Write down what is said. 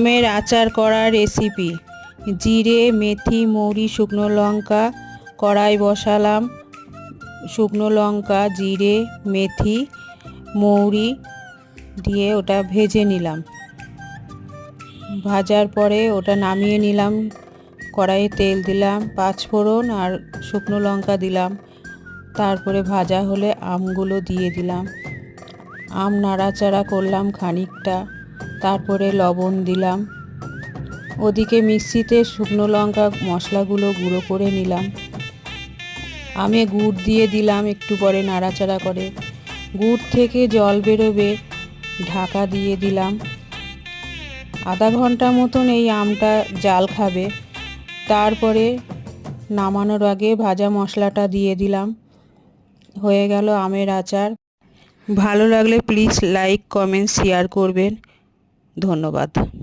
আমের আচার করার রেসিপি। জিরে, মেথি, মৌরি, শুকনো লঙ্কা কড়াই বসালাম। শুকনো লঙ্কা, জিরে, মেথি, মৌরি দিয়ে ওটা ভেজে নিলাম। ভাজার পরে ওটা নামিয়ে নিলাম। কড়াইয়ে তেল দিলাম, পাঁচফোড়ন আর শুকনো লঙ্কা দিলাম। তারপরে ভাজা হলে আমগুলো দিয়ে দিলাম। আম নাড়াচাড়া করলাম খানিকটা, তারপরে লবণ দিলাম। ওদিকে মিক্সিতে শুকনো লঙ্কা মশলাগুলো গুঁড়ো করে নিলাম। আমে গুড় দিয়ে দিলাম, একটু পরে নাড়াচাড়া করে গুড় থেকে জল বেরোবে, ঢাকা দিয়ে দিলাম। আধা ঘন্টা মতন এই আমটা জাল খাবে। তারপরে নামানোর আগে ভাজা মশলাটা দিয়ে দিলাম। হয়ে গেল আমের আচার। ভালো লাগলে প্লিজ লাইক, কমেন্ট, শেয়ার করবেন। ধন্যবাদ।